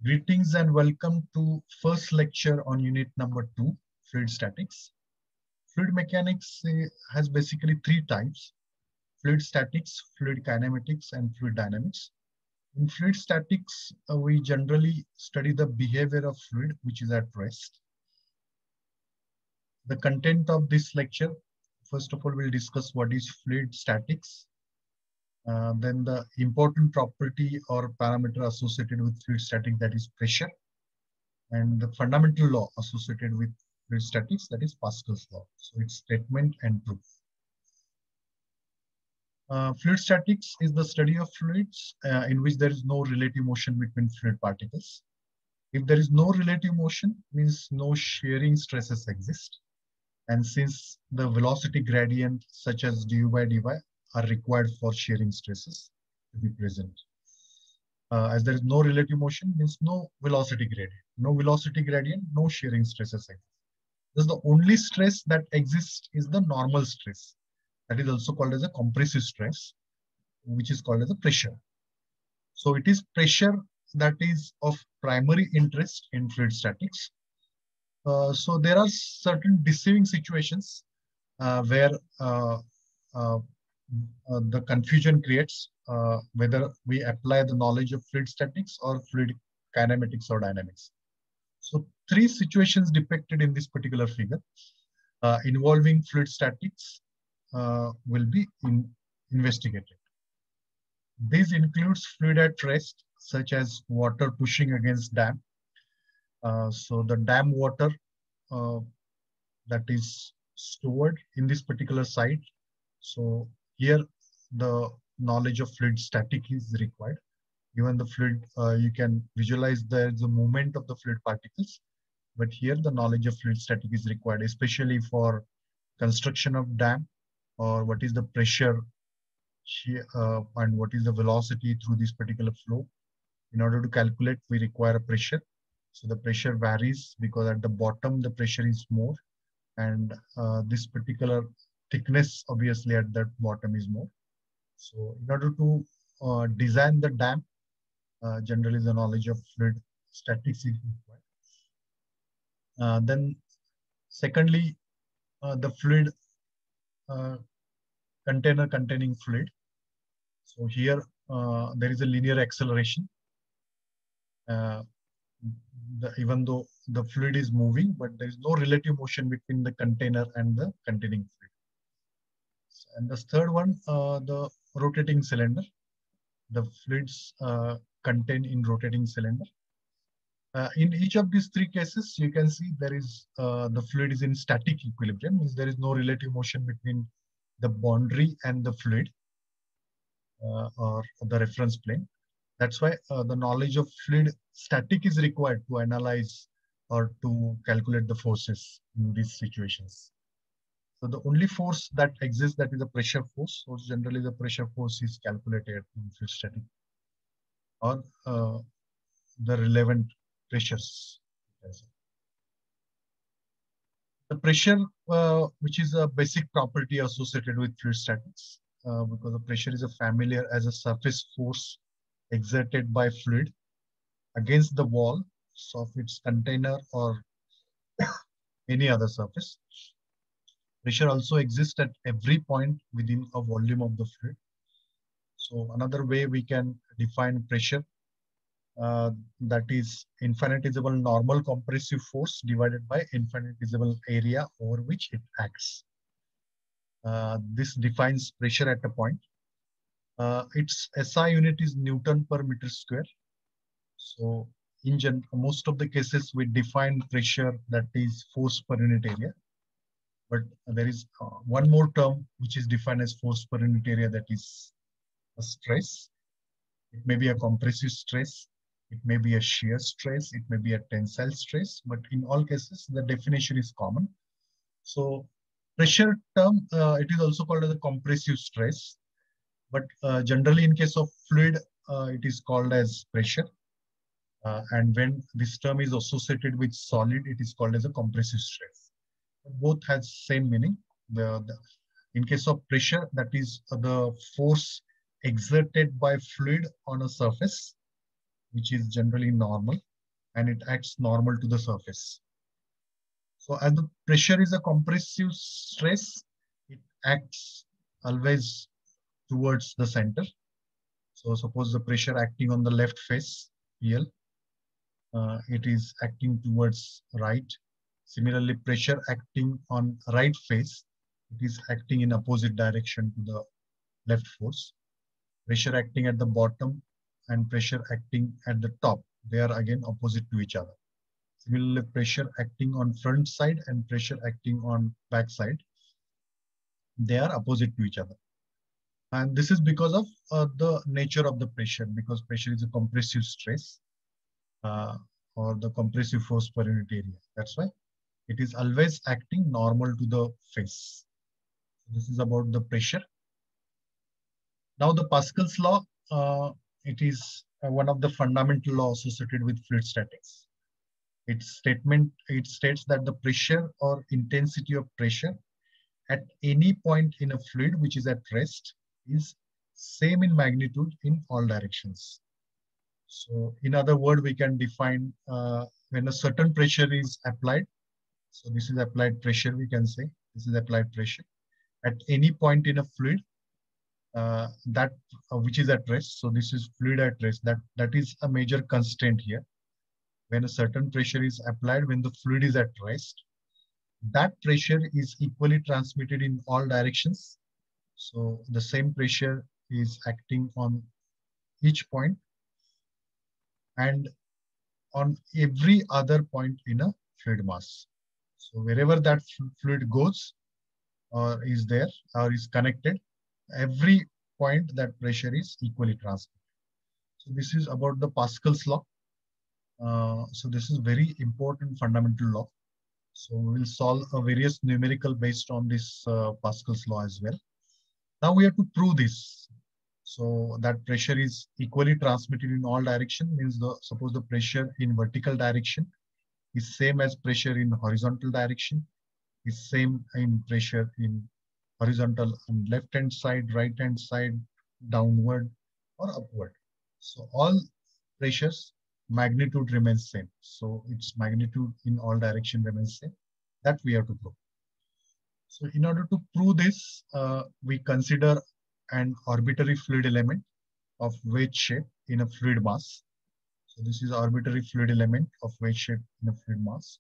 Greetings and welcome to first lecture on unit number 2, fluid statics. Fluid mechanics has basically three types: fluid statics, fluid kinematics, and fluid dynamics. In fluid statics, we generally study the behavior of fluid which is at rest. The content of this lecture, first of all, we'll discuss what is fluid statics, then the important property or parameter associated with fluid statics, that is pressure, and the fundamental law associated with fluid statics, that is Pascal's law. So its statement and proof. Fluid statics is the study of fluids in which there is no relative motion between fluid particles. If there is no relative motion, means no shearing stresses exist. And since the velocity gradient such as du by dy are required for shearing stresses to be present. As there is no relative motion, means no velocity gradient. No velocity gradient, no shearing stresses exist. Thus the only stress that exists is the normal stress. That is also called as a compressive stress, which is called as a pressure. So it is pressure that is of primary interest in fluid statics. So there are certain deceiving situations where the confusion creates whether we apply the knowledge of fluid statics or fluid kinematics or dynamics. So three situations depicted in this particular figure involving fluid statics will be investigated. This includes fluid at rest, such as water pushing against dam. So the dam water that is stored in this particular site. So here the knowledge of fluid static is required. Even the fluid, you can visualize the movement of the fluid particles, but here the knowledge of fluid static is required, especially for construction of dam, or what is the pressure and what is the velocity through this particular flow. In order to calculate, we require a pressure. So the pressure varies because at the bottom the pressure is more, and this particular thickness obviously at that bottom is more. So in order to design the dam, generally the knowledge of fluid statics is required. Then secondly, the fluid container containing fluid. So here there is a linear acceleration. Even though the fluid is moving, but there is no relative motion between the container and the containing fluid. And the third one, the rotating cylinder. The fluids contained in rotating cylinder. In each of these three cases, you can see there is the fluid is in static equilibrium, means there is no relative motion between the boundary and the fluid or the reference plane. That's why the knowledge of fluid static is required to analyze or to calculate the forces in these situations. So the only force that exists, that is a pressure force. So generally the pressure force is calculated in fluid static or the relevant pressures. The pressure, which is a basic property associated with fluid statics, because the pressure is a familiar as a surface force exerted by fluid against the wall of its container or any other surface. Pressure also exists at every point within a volume of the fluid. So another way we can define pressure, that is infinitesimal normal compressive force divided by infinitesimal area over which it acts. This defines pressure at a point. Its SI unit is Newton per meter square. So in most of the cases, we define pressure, that is force per unit area. But there is one more term which is defined as force per unit area, that is a stress. It may be a compressive stress, it may be a shear stress, it may be a tensile stress, but in all cases, the definition is common. So pressure term, it is also called as a compressive stress, but generally in case of fluid, it is called as pressure. And when this term is associated with solid, it is called as a compressive stress. Both has same meaning. In case of pressure, that is the force exerted by fluid on a surface, which is generally normal. and it acts normal to the surface. So as the pressure is a compressive stress, it acts always towards the center. So suppose the pressure acting on the left face, PL, it is acting towards right. Similarly, pressure acting on right face, it is acting in opposite direction to the left force. Pressure acting at the bottom and pressure acting at the top, they are again opposite to each other. Similarly, pressure acting on front side and pressure acting on back side, they are opposite to each other. And this is because of the nature of the pressure, because pressure is a compressive stress uh, or the compressive force per unit area. That's why it is always acting normal to the face. This is about the pressure. Now the Pascal's law, it is one of the fundamental laws associated with fluid statics. It states that the pressure or intensity of pressure at any point in a fluid which is at rest is same in magnitude in all directions. So in other words, we can define when a certain pressure is applied. So this is applied pressure, we can say. This is applied pressure. At any point in a fluid, that which is at rest. So this is fluid at rest. That is a major constraint here. When a certain pressure is applied, when the fluid is at rest, that pressure is equally transmitted in all directions. So the same pressure is acting on each point and on every other point in a fluid mass. So wherever that fluid goes or is there or is connected, every point that pressure is equally transmitted. So this is about the Pascal's law. So this is very important fundamental law. So we will solve a various numerical based on this Pascal's law as well. Now we have to prove this. So that pressure is equally transmitted in all direction means suppose the pressure in vertical direction is same as pressure in horizontal direction, is same in pressure in horizontal on left hand side, right hand side, downward or upward. So all pressures magnitude remains same. So its magnitude in all direction remains same. That we have to prove. So in order to prove this, we consider an arbitrary fluid element of wedge shape in a fluid mass. So this is arbitrary fluid element of wedge shape in a fluid mass.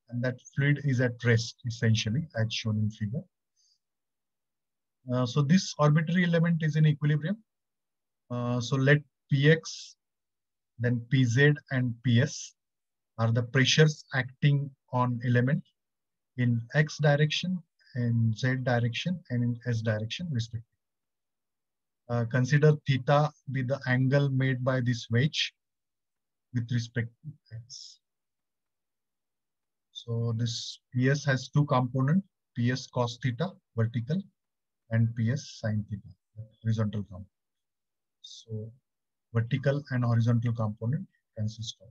And that fluid is at rest, essentially, as shown in figure. So this arbitrary element is in equilibrium. So let Px, then Pz and Ps are the pressures acting on element in X direction, in Z direction, and in S direction, respectively. Consider theta be the angle made by this wedge with respect to X. So this PS has two components, PS cos theta, vertical, and PS sin theta, horizontal component. So vertical and horizontal component consist of.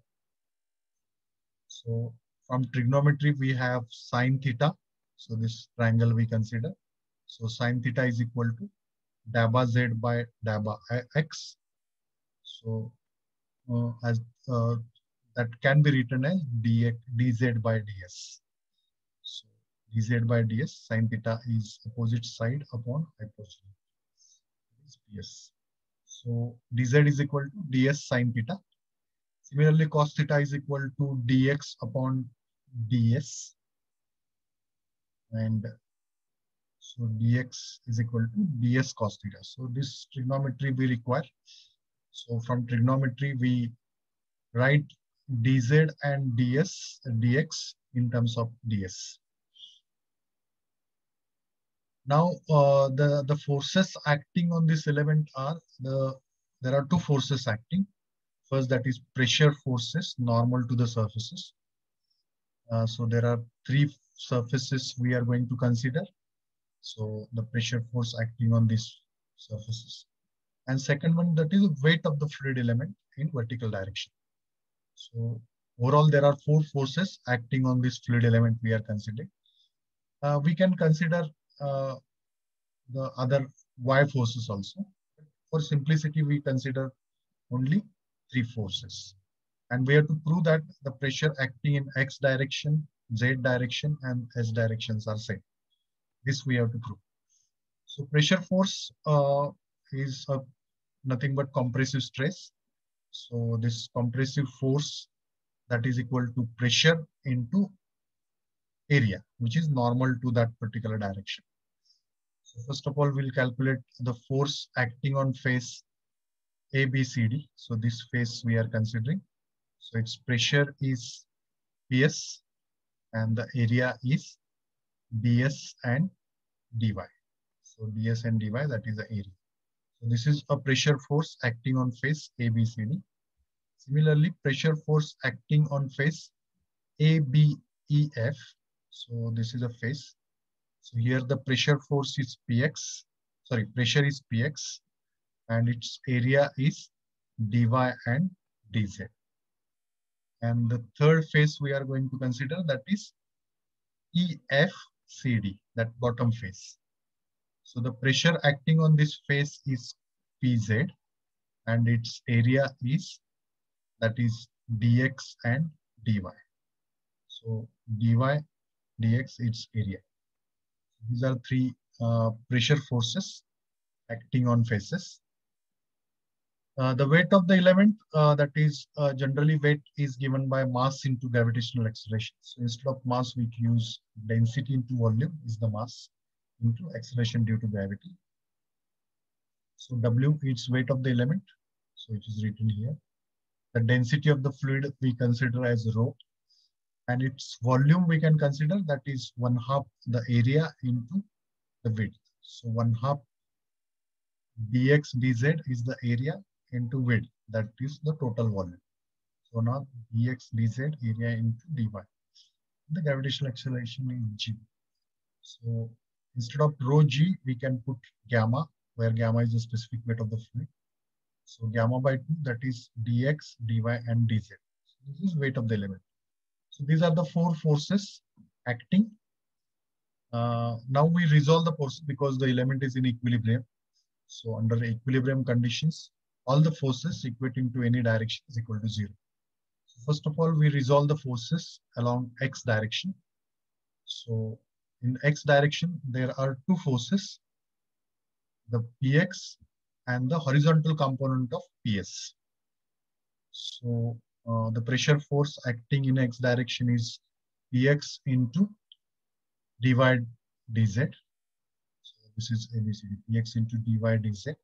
So from trigonometry, we have sin theta. So this triangle we consider. So sin theta is equal to dabba z by dabba x. So as that can be written as dz by ds. So dz by ds, sin theta is opposite side upon hypotenuse. Ps. So dz is equal to ds sin theta. Similarly, cos theta is equal to dx upon ds. And so dx is equal to ds cos theta. So this trigonometry we require. So from trigonometry, we write dz and dx in terms of ds. Now, the forces acting on this element are there are two forces acting. First, that is pressure forces normal to the surfaces. So there are three surfaces we are going to consider. So the pressure force acting on these surfaces. And second one, that is the weight of the fluid element in vertical direction. So overall, there are four forces acting on this fluid element we are considering. We can consider the other Y forces also. For simplicity, we consider only three forces. And we have to prove that the pressure acting in X direction, Z direction, and S directions are same. This we have to prove. So pressure force is nothing but compressive stress. So this compressive force, that is equal to pressure into area, which is normal to that particular direction. So first of all, we'll calculate the force acting on face ABCD. So this face we are considering. So its pressure is PS and the area is ds and dy. So ds and dy, that is the area. So this is a pressure force acting on face ABCD. Similarly, pressure force acting on face ABEF. So this is a face. So here the pressure force is Px, sorry, pressure is Px and its area is dy and dz. And the third phase we are going to consider, that is EFCD, that bottom phase. So the pressure acting on this phase is Pz and its area is, that is dx and dy. So dy, dx, its area. These are three pressure forces acting on faces. The weight of the element, that is generally weight is given by mass into gravitational acceleration. So instead of mass, we use density into volume is the mass into acceleration due to gravity. So W is weight of the element. So it is written here. The density of the fluid we consider as rho, and its volume we can consider, that is 1/2 the area into the width. So 1/2 dx dz is the area into width, that is the total volume. So now dx dz area into dy. The gravitational acceleration is g. So instead of rho g, we can put gamma, where gamma is the specific weight of the fluid. So gamma by 2, that is dx, dy, and dz. So this is weight of the element. So these are the four forces acting. Now we resolve the forces because the element is in equilibrium. So under equilibrium conditions, all the forces equating to any direction is equal to 0. So first of all, we resolve the forces along x direction. So in x direction, there are two forces, the px and the horizontal component of ps. So the pressure force acting in x direction is px into dy dz. So this is ABCD, px into dy dz,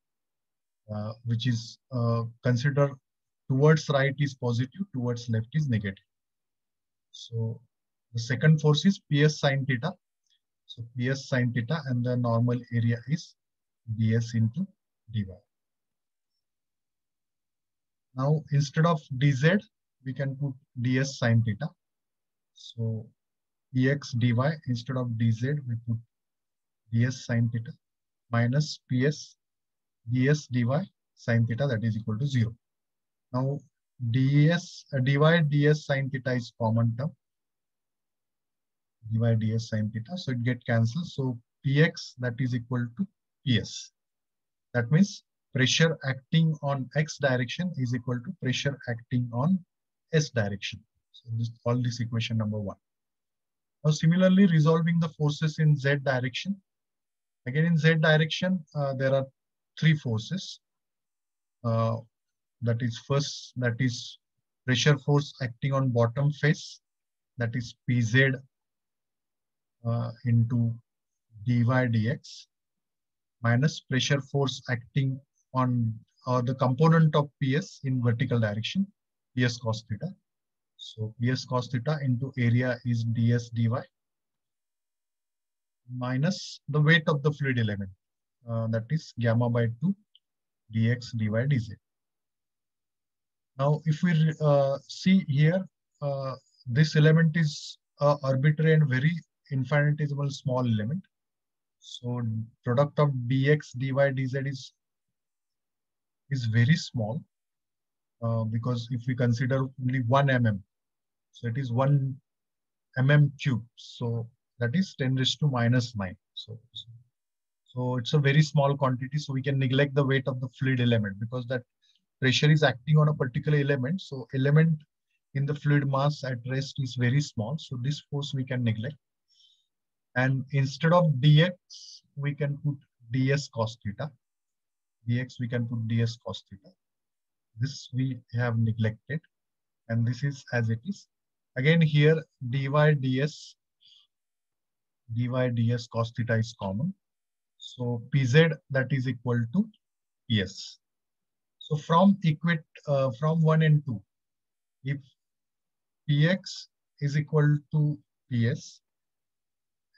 which is considered towards right is positive, towards left is negative. So the second force is ps sine theta. So ps sine theta, and the normal area is ds into dy. Now instead of dz, we can put ds sine theta. So px dy, instead of dz, we put ds sine theta minus ps ds dy sine theta, that is equal to 0. Now dy ds sine theta is common term. Dy ds sine theta, so it get cancelled. So px, that is equal to ps. That means pressure acting on x direction is equal to pressure acting on s direction. So all this equation number 1. Now similarly, resolving the forces in z direction. Again in z direction, there are three forces. That is first, that is pressure force acting on bottom face, that is pz into dy dx, minus pressure force acting on the component of ps in vertical direction, ps cos theta. So ps cos theta into area is ds dy, minus the weight of the fluid element, that is gamma by 2 dx dy dz. Now if we see here, this element is arbitrary and very infinitesimal small element. So product of dx dy dz is very small, because if we consider only 1 mm, so it is 1 mm cube. So that is 10 raised to minus 9. So it's a very small quantity. So we can neglect the weight of the fluid element because that pressure is acting on a particular element. So element in the fluid mass at rest is very small. So this force we can neglect. And instead of dx, we can put ds cos theta. Dx, we can put ds cos theta. This we have neglected, and this is as it is. Again, here dy ds cos theta is common. So pz, that is equal to ps. So from 1 and 2, if px is equal to ps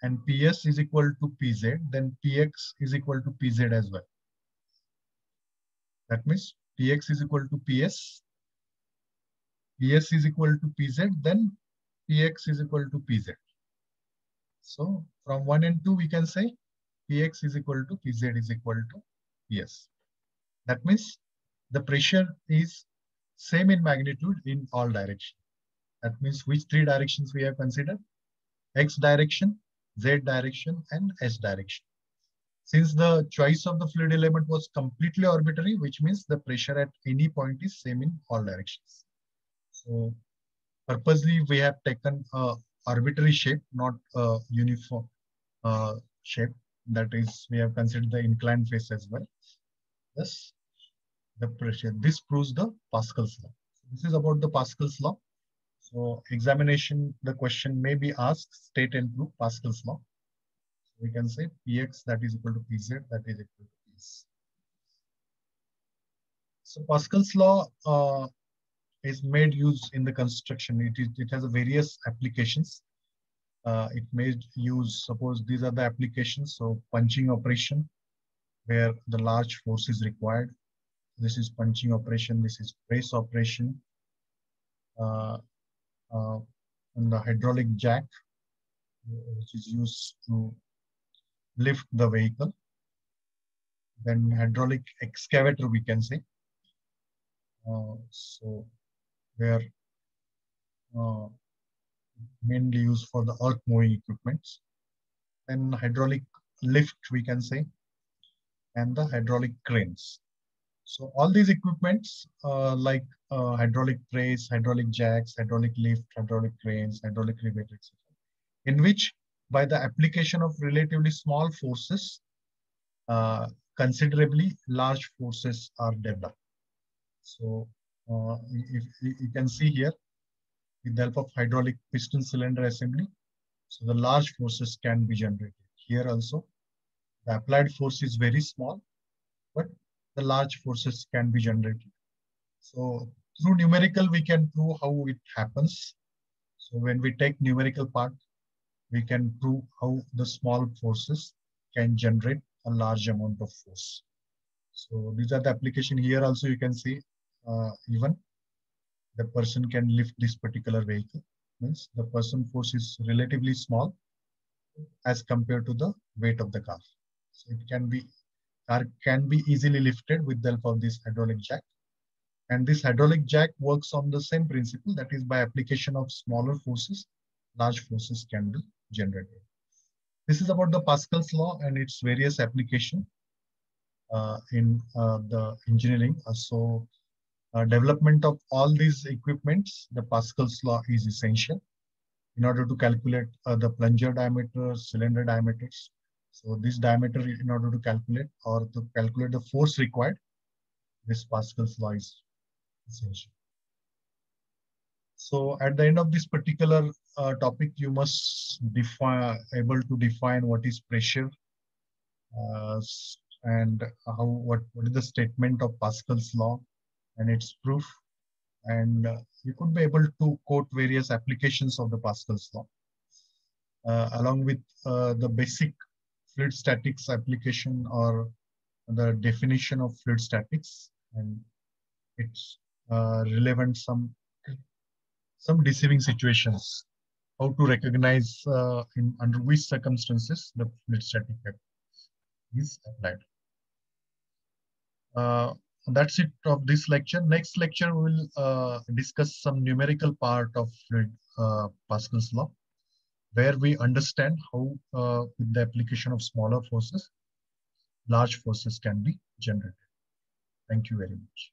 and ps is equal to pz, then px is equal to pz as well. That means px is equal to ps, ps is equal to pz, then px is equal to pz. So from 1 and 2, we can say px is equal to pz is equal to ps. That means the pressure is same in magnitude in all directions. That means which three directions we have considered? X direction, Z direction, and S direction. Since the choice of the fluid element was completely arbitrary, which means the pressure at any point is same in all directions. So purposely, we have taken a arbitrary shape, not a uniform shape. That is, we have considered the inclined face as well. Thus, the pressure. This proves the Pascal's law. This is about the Pascal's law. So examination, the question may be asked, state and prove Pascal's law. So we can say Px, that is equal to Pz, that is equal to Ps. So Pascal's law is made use in the construction. It has various applications. It may use, suppose these are the applications. So punching operation, where the large force is required. This is punching operation. This is press operation. And the hydraulic jack, which is used to lift the vehicle. Then hydraulic excavator, we can say. So where mainly used for the earth moving equipments. Then hydraulic lift, we can say, and the hydraulic cranes. So all these equipments like hydraulic press, hydraulic jacks, hydraulic lift, hydraulic cranes, hydraulic rivet, etc., in which by the application of relatively small forces, considerably large forces are developed. So if you can see here, with the help of hydraulic piston cylinder assembly, so the large forces can be generated. Here also, the applied force is very small, but the large forces can be generated. So through numerical, we can prove how it happens. So when we take numerical part, we can prove how the small forces can generate a large amount of force. So these are the application. Here also you can see even the person can lift this particular vehicle. Means the person force is relatively small as compared to the weight of the car. So it can be easily lifted with the help of this hydraulic jack. And this hydraulic jack works on the same principle, that is by application of smaller forces, large forces can be generated. This is about the Pascal's law and its various application in the engineering. So development of all these equipments, the Pascal's law is essential in order to calculate the plunger diameter, cylinder diameters. So this diameter, in order to calculate the force required, this Pascal's law is essential. So at the end of this particular topic, you must able to define what is pressure and what is the statement of Pascal's law and its proof. And you could be able to quote various applications of the Pascal's law, along with the basic fluid statics application or the definition of fluid statics and its relevant some deceiving situations, how to recognize under which circumstances the fluid static is applied. That's it of this lecture. Next lecture, we will discuss some numerical part of fluid Pascal's law, where we understand how with the application of smaller forces, large forces can be generated. Thank you very much.